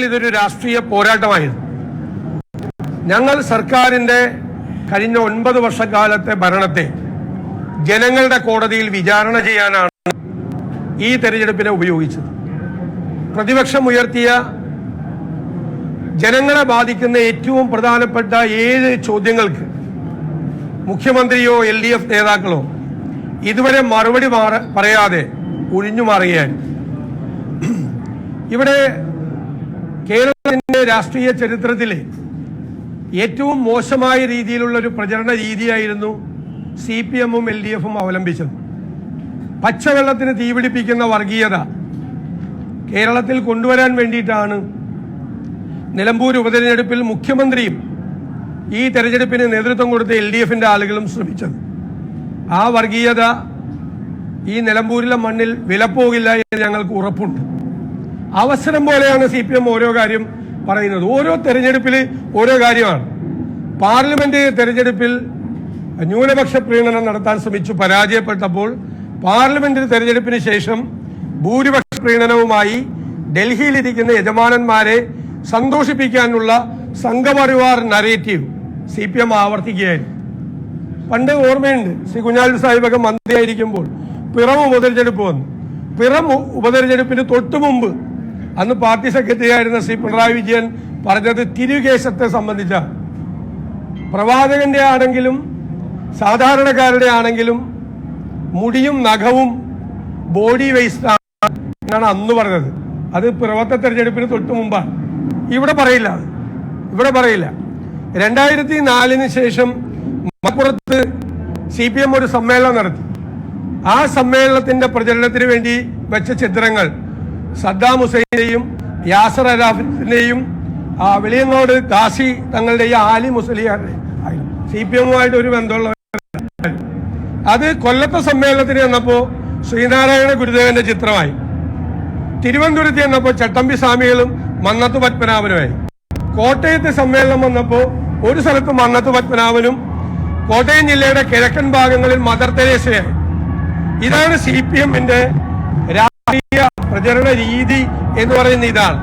കേരളത്തിൽ ഇതൊരു രാഷ്ട്രീയ പോരാട്ടമായിരുന്നു. ഞങ്ങൾ സർക്കാരിന്റെ കഴിഞ്ഞ 9 വർഷക്കാലത്തെ ഭരണത്തെ ജനങ്ങളുടെ കോടതിയിൽ വിചാരണ ചെയ്യാനാണ് ഈ തെരഞ്ഞെടുപ്പിനെ ഉപയോഗിച്ചത്. പ്രതിപക്ഷം ഉയർത്തിയ ജനങ്ങളെ ബാധിക്കുന്ന ഏറ്റവും പ്രധാനപ്പെട്ട 7 ചോദ്യങ്ങൾക്ക് മുഖ്യമന്ത്രിയോ LDF നേതാക്കളോ ഇതുവരെ മറുപടി പറയാതെ ഒഴിഞ്ഞു മാറുകയാണ്. ഇവിടെ കേരളത്തിന്റെ രാഷ്ട്രീയ ചരിത്രത്തിലെ ഏറ്റവും മോശമായ രീതിയിലുള്ള ഒരു പ്രചരണ രീതിയായിരുന്നു CPM-ഉം LDF-ഉം അവലംബിച്ചത്. പച്ചവെള്ളത്തിന് തീപിടിപ്പിക്കുന്ന വർഗീയത കേരളത്തിൽ കൊണ്ടുവരാൻ വേണ്ടിയിട്ടാണ് നിലമ്പൂർ ഉപതെരഞ്ഞെടുപ്പിൽ മുഖ്യമന്ത്രിയും ഈ തെരഞ്ഞെടുപ്പിന് നേതൃത്വം കൊടുത്ത LDF-ന്റെ ആളുകളും ശ്രമിച്ചത്. ആ വർഗീയത ഈ നിലമ്പൂരിലെ മണ്ണിൽ വിലപ്പോകില്ല എന്ന് ഞങ്ങൾക്ക് ഉറപ്പുണ്ട്. അവസരം പോലെയാണ് CPM ഓരോ കാര്യം പറയുന്നത്. ഓരോ തെരഞ്ഞെടുപ്പിൽ ഓരോ കാര്യമാണ്. പാർലമെന്റ് തെരഞ്ഞെടുപ്പിൽ ന്യൂനപക്ഷ പ്രീണനം നടത്താൻ ശ്രമിച്ചു പരാജയപ്പെട്ടപ്പോൾ പാർലമെന്റ് തെരഞ്ഞെടുപ്പിന് ശേഷം ഭൂരിപക്ഷ പ്രീണനവുമായി ഡൽഹിയിലിരിക്കുന്ന യജമാനന്മാരെ സന്തോഷിപ്പിക്കാനുള്ള സംഘപരിവാർ നരേറ്റീവ് CPM ആവർത്തിക്കുകയായിരുന്നു. പണ്ട് ഓർമ്മയുണ്ട്, ശ്രീ കുഞ്ഞാലി സാഹിബൊക്കെ മന്ത്രിയായിരിക്കുമ്പോൾ പിറം ഉപതെരഞ്ഞെടുപ്പ് വന്നു. പിറം ഉപതെരഞ്ഞെടുപ്പിന് തൊട്ടു മുമ്പ് അന്ന് പാർട്ടി സെക്രട്ടറി ആയിരുന്ന ശ്രീ പിണറായി വിജയൻ പറഞ്ഞത് തിരുകേശത്തെ സംബന്ധിച്ച പ്രവാചകന്റെ ആണെങ്കിലും സാധാരണക്കാരുടെ ആണെങ്കിലും മുടിയും നഖവും ബോഡി വേസ്റ്റ് ആണ് അന്ന് പറഞ്ഞത്. അത് പിറവത്തെ തെരഞ്ഞെടുപ്പിന് തൊട്ടു മുമ്പാണ്. ഇവിടെ പറയില്ല. 2004 ശേഷം മലപ്പുറത്ത് CPM ഒരു സമ്മേളനം നടത്തി. ആ സമ്മേളനത്തിന്റെ പ്രചരണത്തിന് വേണ്ടി വെച്ച ചിത്രങ്ങൾ സദ്ദാം ഹുസൈനെയും യാസർ അറാഫത്തിന്റെയും വെളിയങ്ങോട് കാസി തങ്ങളുടെയും ആലി മുസലിയാരുടെയും CPM-ഉമായിട്ട് ഒരു ബന്ധമുള്ള അത് കൊല്ലത്തെ സമ്മേളനത്തിന് വന്നപ്പോ ശ്രീനാരായണ ഗുരുദേവന്റെ ചിത്രമായി. തിരുവനന്തപുരത്ത് ചെന്നപ്പോ ചട്ടമ്പി സ്വാമികളും മന്നത്ത് പത്മനാഭനുമായി. കോട്ടയത്തെ സമ്മേളനം വന്നപ്പോ ഒരു സ്ഥലത്ത് മന്നത്ത് പത്മനാഭനും കോട്ടയം ജില്ലയുടെ കിഴക്കൻ ഭാഗങ്ങളിൽ മദർ തെരേസയായി. ഇതാണ് CPM-ന്റെ രാഷ്ട്രീയ പ്രചരണ രീതി എന്ന് പറയുന്ന ഇതാണ്.